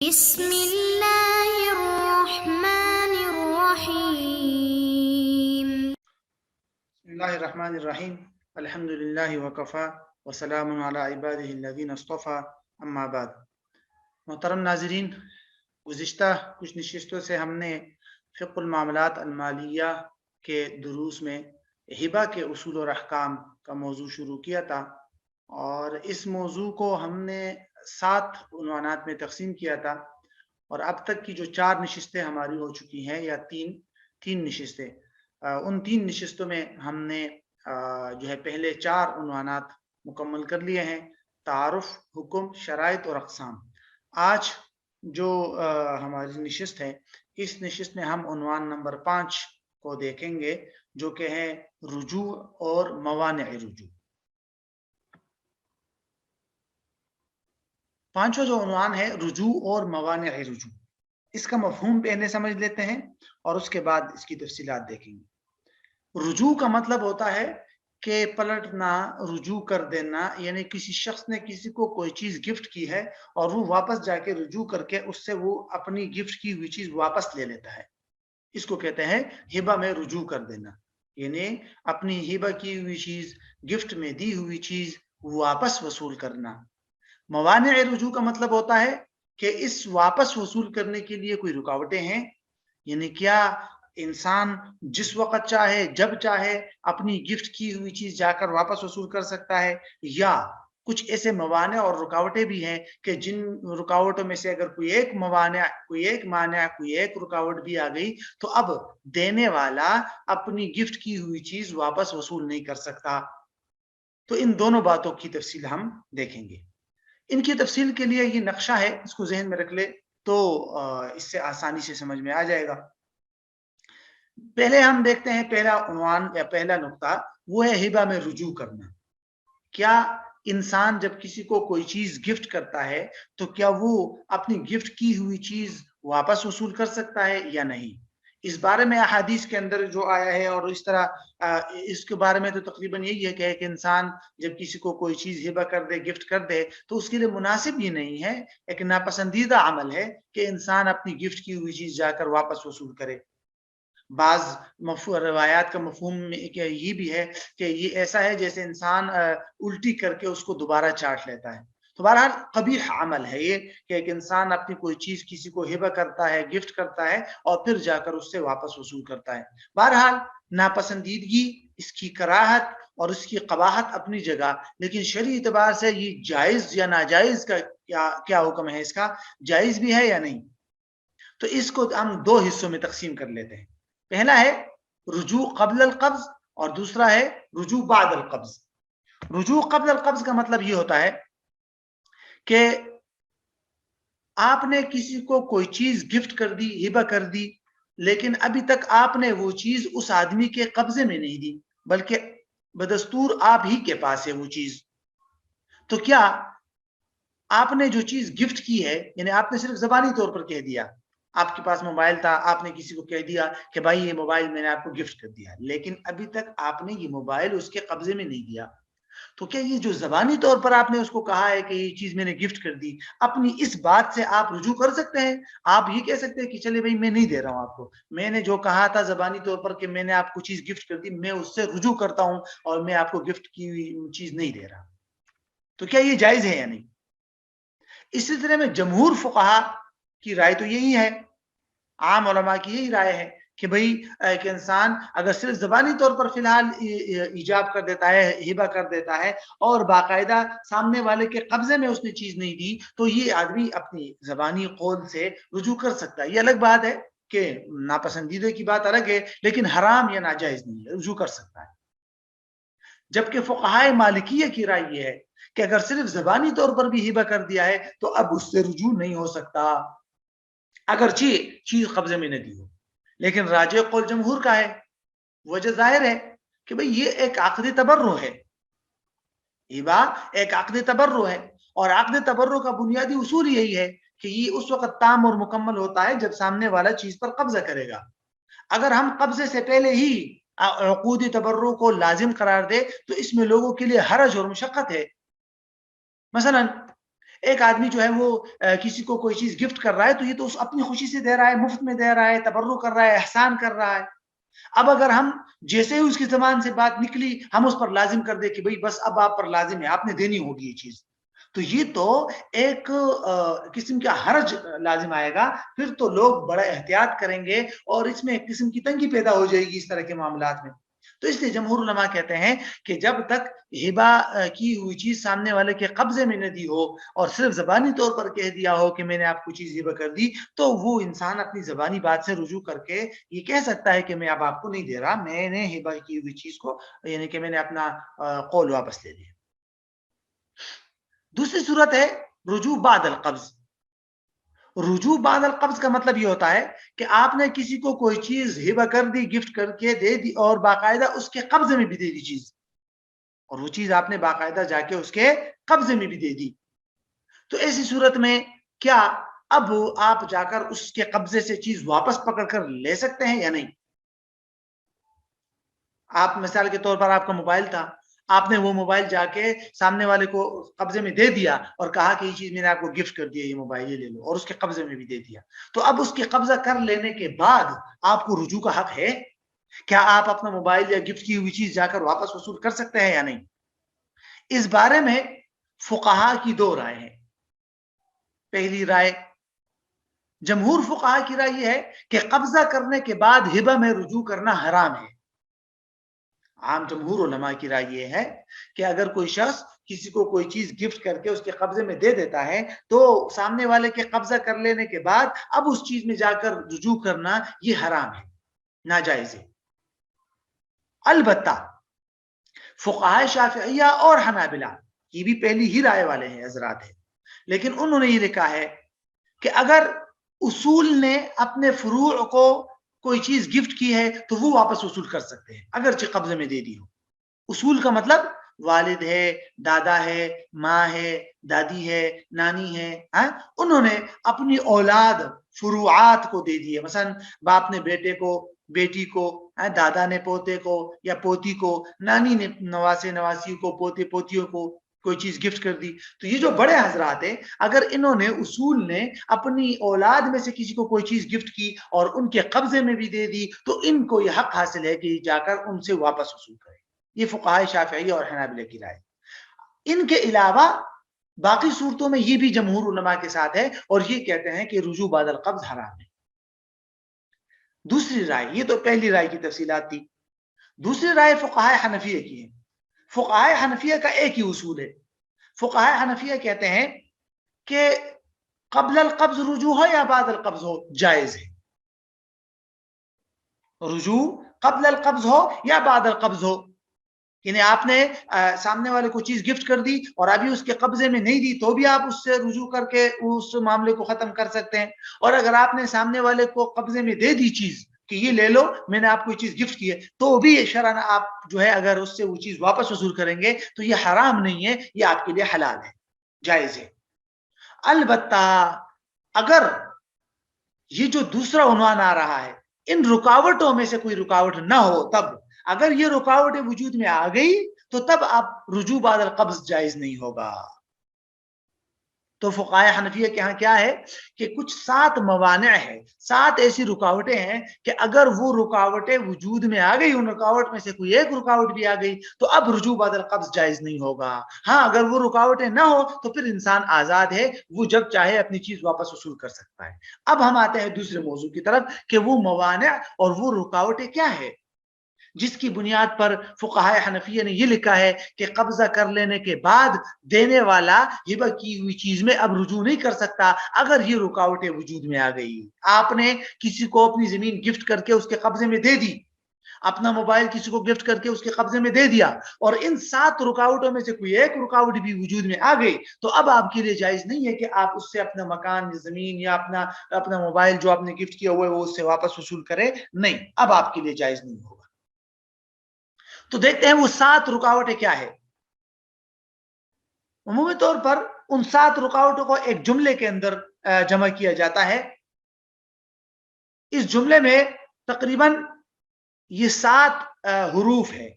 بسم اللہ الرحمن الرحیم۔ بسم اللہ الرحمن الرحیم۔ الحمد للہ وکفا وسلام علی عبادہ الذین اصطفیٰ، اما بعد۔ محترم ناظرین، گزشتہ کچھ نشستوں سے ہم نے فقہ المعاملات المالیہ کے دروس میں ہبہ کے اصول اور احکام کا موضوع شروع کیا تھا، اور اس موضوع کو ہم نے 7 عنوانات میں تقسیم کیا تھا، اور اب تک کی جو 4 نشستیں ہماری ہو چکی ہیں، یا تین نشستیں، ان 3 نشستوں میں ہم نے جو ہے پہلے 4 عنوانات مکمل کر لیے ہیں: تعارف، حکم، شرائط اور اقسام۔ آج جو ہماری نشست ہے، اس نشست میں ہم عنوان نمبر 5 کو دیکھیں گے، جو کہ ہے رجوع اور موانع رجوع۔ 5واں جو عنوان ہے رجوع اور موانع رجوع، اس کا مفہوم پہلے سمجھ لیتے ہیں اور اس کے بعد اس کی تفصیلات دیکھیں گے۔ رجوع کا مطلب ہوتا ہے کہ پلٹنا، رجوع کر دینا، یعنی کسی شخص نے کسی کو کوئی چیز گفٹ کی ہے اور وہ واپس جا کے رجوع کر کے اس سے وہ اپنی گفٹ کی ہوئی چیز واپس لے لیتا ہے، اس کو کہتے ہیں ہبہ میں رجوع کر دینا، یعنی اپنی ہبہ کی ہوئی چیز، گفٹ میں دی ہوئی چیز واپس وصول کرنا۔ موانع رجوع کا مطلب ہوتا ہے کہ اس واپس وصول کرنے کے لیے کوئی رکاوٹیں ہیں، یعنی کیا انسان جس وقت چاہے، جب چاہے، اپنی گفٹ کی ہوئی چیز جا کر واپس وصول کر سکتا ہے، یا کچھ ایسے موانع اور رکاوٹیں بھی ہیں کہ جن رکاوٹوں میں سے اگر کوئی ایک مانع، کوئی ایک رکاوٹ بھی آ گئی تو اب دینے والا اپنی گفٹ کی ہوئی چیز واپس وصول نہیں کر سکتا۔ تو ان دونوں باتوں کی تفصیل ہم دیکھیں گے۔ ان کی تفصیل کے لیے یہ نقشہ ہے، اس کو ذہن میں رکھ لے تو اس سے آسانی سے سمجھ میں آ جائے گا۔ پہلے ہم دیکھتے ہیں پہلا عنوان یا پہلا نقطہ، وہ ہے ہبہ میں رجوع کرنا۔ کیا انسان جب کسی کو کوئی چیز گفٹ کرتا ہے تو کیا وہ اپنی گفٹ کی ہوئی چیز واپس وصول کر سکتا ہے یا نہیں؟ اس بارے میں احادیث کے اندر جو آیا ہے، اور اس طرح اس کے بارے میں تو تقریباً یہی ہے کہ انسان جب کسی کو کوئی چیز ہبہ کر دے، گفٹ کر دے، تو اس کے لیے مناسب یہ نہیں ہے، ایک ناپسندیدہ عمل ہے کہ انسان اپنی گفٹ کی ہوئی چیز جا کر واپس وصول کرے۔ بعض روایات کا مفہوم یہ بھی ہے کہ یہ ایسا ہے جیسے انسان الٹی کر کے اس کو دوبارہ چاٹ لیتا ہے۔ تو بہرحال قبیح عمل ہے یہ کہ ایک انسان اپنی کوئی چیز کسی کو ہبہ کرتا ہے، گفٹ کرتا ہے، اور پھر جا کر اس سے واپس وصول کرتا ہے۔ بہرحال ناپسندیدگی، اس کی کراہت اور اس کی قباحت اپنی جگہ، لیکن شرعی اعتبار سے یہ جائز یا ناجائز کا کیا حکم ہے، اس کا جائز بھی ہے یا نہیں؟ تو اس کو ہم 2 حصوں میں تقسیم کر لیتے ہیں۔ پہلا ہے رجوع قبل القبض اور دوسرا ہے رجوع بعد القبض۔ رجوع قبل القبض کا مطلب یہ ہوتا ہے کہ آپ نے کسی کو کوئی چیز گفٹ کر دی، ہبہ کر دی، لیکن ابھی تک آپ نے وہ چیز اس آدمی کے قبضے میں نہیں دی، بلکہ بدستور آپ ہی کے پاس ہے وہ چیز۔ تو کیا آپ نے جو چیز گفٹ کی ہے، یعنی آپ نے صرف زبانی طور پر کہہ دیا، آپ کے پاس موبائل تھا، آپ نے کسی کو کہہ دیا کہ بھائی یہ موبائل میں نے آپ کو گفٹ کر دیا، لیکن ابھی تک آپ نے یہ موبائل اس کے قبضے میں نہیں دیا، تو کیا یہ جو زبانی طور پر آپ نے اس کو کہا ہے کہ یہ چیز میں نے گفٹ کر دی، اپنی اس بات سے آپ رجوع کر سکتے ہیں؟ آپ یہ کہہ سکتے ہیں کہ چلے بھائی میں نہیں دے رہا ہوں آپ کو، میں نے جو کہا تھا زبانی طور پر کہ میں نے آپ کو چیز گفٹ کر دی، میں اس سے رجوع کرتا ہوں اور میں آپ کو گفٹ کی ہوئی چیز نہیں دے رہا؟ تو کیا یہ جائز ہے یا نہیں؟ اس سلسلے میں جمہور فقہا کی رائے تو یہی ہے، عام علماء کی یہی رائے ہے کہ بھئی ایک انسان اگر صرف زبانی طور پر فی الحال ایجاب کر دیتا ہے، ہبہ کر دیتا ہے، اور باقاعدہ سامنے والے کے قبضے میں اس نے چیز نہیں دی، تو یہ آدمی اپنی زبانی قول سے رجوع کر سکتا ہے۔ یہ الگ بات ہے کہ ناپسندیدہ کی بات الگ ہے، لیکن حرام یا ناجائز نہیں ہے، رجوع کر سکتا ہے۔ جبکہ فقہائے مالکیہ کی رائے یہ ہے کہ اگر صرف زبانی طور پر بھی ہبہ کر دیا ہے تو اب اس سے رجوع نہیں ہو سکتا، اگرچہ چیز قبضے میں نہ دی ہو۔ لیکن راجح قول جمہور کا ہے، وجہ ظاہر ہے کہ بھئی یہ ایک عقد تبرع ہے، ہبہ ایک عقد تبرع ہے، اور عقد تبرع کا بنیادی اصول یہی ہے کہ یہ اس وقت تام اور مکمل ہوتا ہے جب سامنے والا چیز پر قبضہ کرے گا۔ اگر ہم قبضے سے پہلے ہی عقود تبرع کو لازم قرار دے تو اس میں لوگوں کے لیے حرج اور مشقت ہے۔ مثلا ایک آدمی جو ہے وہ کسی کو کوئی چیز گفٹ کر رہا ہے تو یہ تو اس اپنی خوشی سے دے رہا ہے، مفت میں دے رہا ہے، تبرک کر رہا ہے، احسان کر رہا ہے. اب اگر ہم جیسے ہی اس کی زبان سے بات نکلی ہم اس پر لازم کر دیں کہ بھئی بس اب آپ پر لازم ہے، آپ نے دینی ہوگی یہ چیز، تو یہ تو ایک قسم کا حرج لازم آئے گا. پھر تو لوگ بڑا احتیاط کریں گے اور اس میں ایک قسم کی تنگی پیدا ہو جائے گی اس طرح کے معاملات میں. تو اس لیے جمہور علماء کہتے ہیں کہ جب تک ہبہ کی ہوئی چیز سامنے والے کے قبضے میں نہ دی ہو اور صرف زبانی طور پر کہہ دیا ہو کہ میں نے آپ کو چیز ہبہ کر دی، تو وہ انسان اپنی زبانی بات سے رجوع کر کے یہ کہہ سکتا ہے کہ میں اب آپ کو نہیں دے رہا، میں نے ہبہ کی ہوئی چیز کو یعنی کہ میں نے اپنا قول واپس لے لیا. دوسری صورت ہے رجوع بعد القبض. رجوع بعد القبض کا مطلب یہ ہوتا ہے کہ آپ نے کسی کو کوئی چیز ہبہ کر دی، گفٹ کر کے دے دی اور باقاعدہ اس کے قبضے میں بھی دے دی چیز، اور وہ چیز آپ نے باقاعدہ جا کے اس کے قبضے میں بھی دے دی. تو ایسی صورت میں کیا اب آپ جا کر اس کے قبضے سے چیز واپس پکڑ کر لے سکتے ہیں یا نہیں؟ آپ مثال کے طور پر آپ کا موبائل تھا، آپ نے وہ موبائل جا کے سامنے والے کو قبضے میں دے دیا اور کہا کہ یہ چیز میں نے آپ کو گفٹ کر دیا، یہ موبائل یہ لے لو، اور اس کے قبضے میں بھی دے دیا. تو اب اس کے قبضہ کر لینے کے بعد آپ کو رجوع کا حق ہے؟ کیا آپ اپنا موبائل یا گفٹ کی ہوئی چیز جا کر واپس وصول کر سکتے ہیں یا نہیں؟ اس بارے میں فقہا کی دو رائے ہیں. پہلی رائے جمہور فقہا کی رائے یہ ہے کہ قبضہ کرنے کے بعد ہبہ میں رجوع کرنا حرام ہے. عام جمہور علماء کی رائے یہ ہے کہ اگر کوئی شخص کسی کو کوئی چیز گفٹ کر کے اس کے قبضے میں دے دیتا ہے تو سامنے والے کے قبضہ کر لینے کے بعد اب اس چیز میں جا کر رجوع کرنا یہ حرام ہے، ناجائز ہے. البتہ فقہاء شافعیہ اور حنابلہ یہ بھی پہلی ہی رائے والے ہیں حضرات ہیں، لیکن انہوں نے یہ لکھا ہے کہ اگر اصول نے اپنے فروع کو کوئی چیز گفٹ کی ہے تو وہ واپس وصول کر سکتے ہیں اگرچہ قبضے میں دے دی ہو. اصول کا مطلب والد ہے، دادا ہے، ماں ہے، دادی ہے، نانی ہے، انہوں نے اپنی اولاد فروعات کو دے دیے. مثلا باپ نے بیٹے کو، بیٹی کو، دادا نے پوتے کو یا پوتی کو، نانی نے نواسے نواسی کو، پوتے پوتیوں کو کوئی چیز گفٹ کر دی. تو یہ جو بڑے حضرات ہیں اگر انہوں نے اصول نے اپنی اولاد میں سے کسی کو کوئی چیز گفٹ کی اور ان کے قبضے میں بھی دے دی تو ان کو یہ حق حاصل ہے کہ جا کر ان سے واپس وصول کرے. یہ فقہاء شافعیہ اور حنابلہ کی رائے. ان کے علاوہ باقی صورتوں میں یہ بھی جمہور علماء کے ساتھ ہے اور یہ کہتے ہیں کہ رجوع بعد القبض حرام ہے. دوسری رائے، یہ تو پہلی رائے کی تفصیلات تھی. دوسری رائے فقہاء حنفیہ کی ہے. فقہاء حنفیہ کا ایک ہی اصول ہے. فقہاء حنفیہ کہتے ہیں کہ قبل القبض رجوع ہو یا بعد القبض ہو جائز ہے. رجوع قبل القبض ہو یا بعد القبض ہو، یعنی آپ نے سامنے والے کو چیز گفٹ کر دی اور ابھی اس کے قبضے میں نہیں دی تو بھی آپ اس سے رجوع کر کے اس معاملے کو ختم کر سکتے ہیں. اور اگر آپ نے سامنے والے کو قبضے میں دے دی چیز کہ یہ لے لو میں نے آپ کو یہ چیز گفٹ کی ہے تو بھی شرعاً آپ جو ہے اگر اس سے وہ چیز واپس وصول کریں گے تو یہ حرام نہیں ہے، یہ آپ کے لیے حلال ہے، جائز ہے. البتہ اگر یہ جو دوسرا عنوان آ رہا ہے ان رکاوٹوں میں سے کوئی رکاوٹ نہ ہو، تب اگر یہ رکاوٹیں وجود میں آ گئی تو تب آپ رجوع بعد القبض جائز نہیں ہوگا. تو فقہاء حنفیہ کے ہاں کیا ہے کہ کچھ 7 موانع ہے، 7 ایسی رکاوٹیں ہیں کہ اگر وہ رکاوٹیں وجود میں آ گئی، ان رکاوٹ میں سے کوئی ایک رکاوٹ بھی آ گئی تو اب رجوع بعد القبض جائز نہیں ہوگا. ہاں اگر وہ رکاوٹیں نہ ہو تو پھر انسان آزاد ہے، وہ جب چاہے اپنی چیز واپس وصول کر سکتا ہے. اب ہم آتے ہیں دوسرے موضوع کی طرف کہ وہ موانع اور وہ رکاوٹیں کیا ہے جس کی بنیاد پر فقہاء حنفیہ نے یہ لکھا ہے کہ قبضہ کر لینے کے بعد دینے والا ہبہ کی ہوئی چیز میں اب رجوع نہیں کر سکتا اگر یہ رکاوٹیں وجود میں آ گئی. آپ نے کسی کو اپنی زمین گفٹ کر کے اس کے قبضے میں دے دی، اپنا موبائل کسی کو گفٹ کر کے اس کے قبضے میں دے دیا اور ان 7 رکاوٹوں میں سے کوئی ایک رکاوٹ بھی وجود میں آ گئی تو اب آپ کے لیے جائز نہیں ہے کہ آپ اس سے اپنا مکان، زمین یا اپنا موبائل جو آپ نے گفٹ کیا ہوا ہے وہ اس سے واپس وصول کرے. نہیں، اب آپ کے لیے جائز نہیں ہوگا. تو دیکھتے ہیں وہ 7 رکاوٹیں کیا ہے. عمومی طور پر ان 7 رکاوٹوں کو ایک جملے کے اندر جمع کیا جاتا ہے. اس جملے میں تقریباً یہ 7 حروف ہے.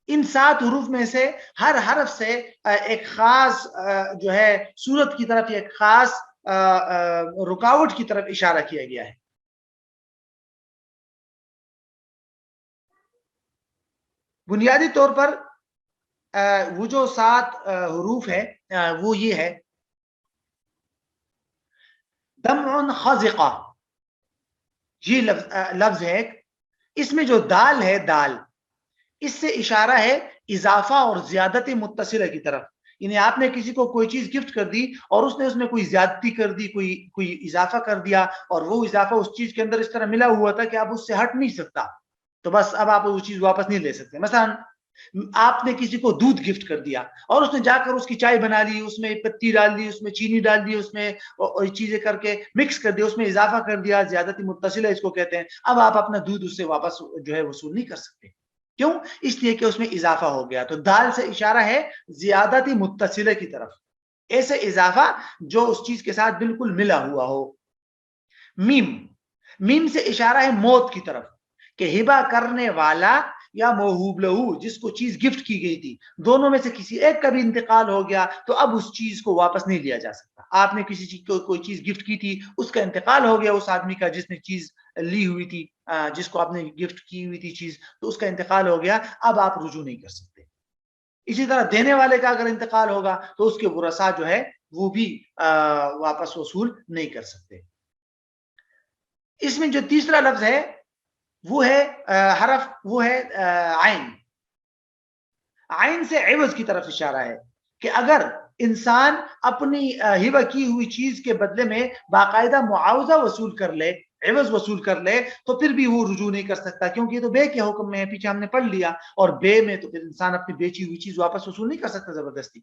ان 7 حروف میں سے ہر حرف سے ایک خاص جو ہے صورت کی طرف، ایک خاص رکاوٹ کی طرف اشارہ کیا گیا ہے. بنیادی طور پر وہ جو 7 حروف ہے وہ یہ ہے: دمع خزقہ، یہ لفظ ہے. اس میں جو دال ہے، دال، اس سے اشارہ ہے اضافہ اور زیادت متصلہ کی طرف. یعنی آپ نے کسی کو کوئی چیز گفٹ کر دی اور اس نے کوئی زیادتی کر دی، کوئی اضافہ کر دیا، اور وہ اضافہ اس چیز کے اندر اس طرح ملا ہوا تھا کہ آپ اس سے ہٹ نہیں سکتا، تو بس اب آپ وہ چیز واپس نہیں لے سکتے. مثلا آپ نے کسی کو دودھ گفٹ کر دیا اور اس نے جا کر اس کی چائے بنا لی، اس میں پتی ڈال دی، اس میں چینی ڈال دی، اس میں چیزیں کر کے مکس کر دیا، اس میں اضافہ کر دیا، زیادتی متصلہ اس کو کہتے ہیں. اب آپ اپنا دودھ اس سے واپس جو ہے وصول نہیں کر سکتے. کیوں؟ اس لیے کہ اس میں اضافہ ہو گیا. تو دال سے اشارہ ہے زیادتی متصلہ کی طرف، ایسے اضافہ جو اس چیز کے ساتھ بالکل ملا ہوا ہو. میم، میم سے اشارہ ہے موت کی طرف، کہ ہبہ کرنے والا یا موہوب لہو، جس کو چیز گفٹ کی گئی تھی، دونوں میں سے کسی ایک کا بھی انتقال ہو گیا تو اب اس چیز کو واپس نہیں لیا جا سکتا. آپ نے کسی چیز کو کوئی چیز گفٹ کی تھی، اس کا انتقال ہو گیا، اس آدمی کا جس نے چیز لی ہوئی تھی، جس کو آپ نے گفٹ کی ہوئی تھی چیز، تو اس کا انتقال ہو گیا، اب آپ رجوع نہیں کر سکتے. اسی طرح دینے والے کا اگر انتقال ہوگا تو اس کے ورثاء جو ہے وہ بھی واپس وصول نہیں کر سکتے. اس میں جو تیسرا لفظ ہے وہ ہے حرف، وہ ہے عین. عین سے عوض کی طرف اشارہ ہے کہ اگر انسان اپنی ہبہ کی ہوئی چیز کے بدلے میں باقاعدہ معاوضہ وصول کر لے، عوض وصول کر لے، تو پھر بھی وہ رجوع نہیں کر سکتا، کیونکہ یہ تو بے کے حکم میں ہے، پیچھے ہم نے پڑھ لیا. اور بے میں تو پھر انسان اپنی بیچی ہوئی چیز واپس وصول نہیں کر سکتا زبردستی.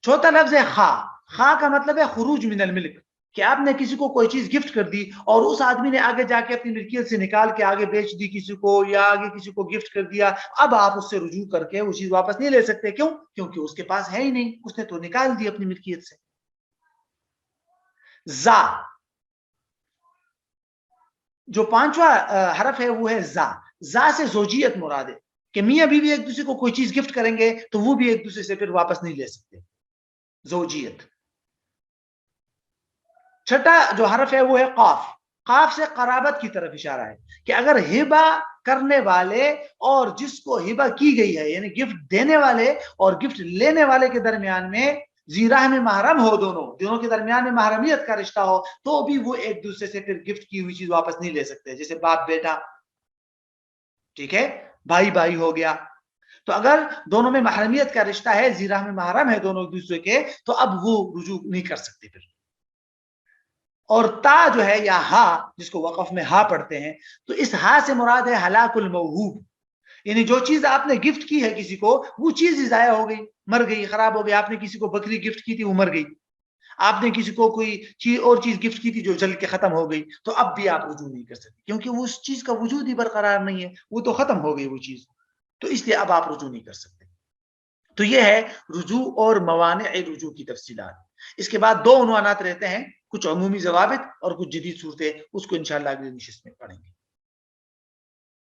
چوتھا لفظ ہے خا. خا کا مطلب ہے خروج من الملک، کہ آپ نے کسی کو کوئی چیز گفٹ کر دی اور اس آدمی نے آگے جا کے اپنی ملکیت سے نکال کے آگے بیچ دی کسی کو، یا آگے کسی کو گفٹ کر دیا. اب آپ اس سے رجوع کر کے وہ چیز واپس نہیں لے سکتے. کیوں؟ کیونکہ اس کے پاس ہے ہی نہیں، اس نے تو نکال دی اپنی ملکیت سے. زا، جو پانچواں حرف ہے وہ ہے زا. زا سے زوجیت مراد ہے، کہ میاں بیوی ایک دوسرے کو کوئی چیز گفٹ کریں گے تو وہ بھی ایک دوسرے سے پھر واپس نہیں لے سکتے. زوجیت. چھٹا جو حرف ہے وہ ہے قاف. قاف سے قرابت کی طرف اشارہ ہے، کہ اگر ہبہ کرنے والے اور جس کو ہبہ کی گئی ہے، یعنی گفٹ دینے والے اور گفٹ لینے والے کے درمیان میں زیرہ میں محرم ہو، دونوں کے درمیان میں محرمیت کا رشتہ ہو، تو بھی وہ ایک دوسرے سے پھر گفٹ کی ہوئی چیز واپس نہیں لے سکتے. جیسے باپ بیٹا، ٹھیک ہے، بھائی بھائی ہو گیا. تو اگر دونوں میں محرمیت کا رشتہ ہے، زیرہ میں محرم ہے دونوں ایک دوسرے کے، تو اب وہ رجوع نہیں کر سکتے پھر. اور تا جو ہے یا ہا، جس کو وقف میں ہا پڑھتے ہیں، تو اس ہا سے مراد ہے ہلاک الموہوب. یعنی جو چیز آپ نے گفٹ کی ہے کسی کو، وہ چیز ہی ضائع ہو گئی، مر گئی، خراب ہو گئی. آپ نے کسی کو بکری گفٹ کی تھی، وہ مر گئی. آپ نے کسی کو کوئی چیز گفٹ کی تھی جو جل کے ختم ہو گئی، تو اب بھی آپ رجوع نہیں کر سکتے، کیونکہ وہ اس چیز کا وجود ہی برقرار نہیں ہے، وہ تو ختم ہو گئی وہ چیز. تو اس لیے اب آپ رجوع نہیں کر سکتے. تو یہ ہے رجوع اور موانع رجوع کی تفصیلات. اس کے بعد 2 عنوانات رہتے ہیں، کچھ عمومی ضوابط اور کچھ جدید صورتیں، اس کو انشاءاللہ اگلی نشست میں پڑھیں گے.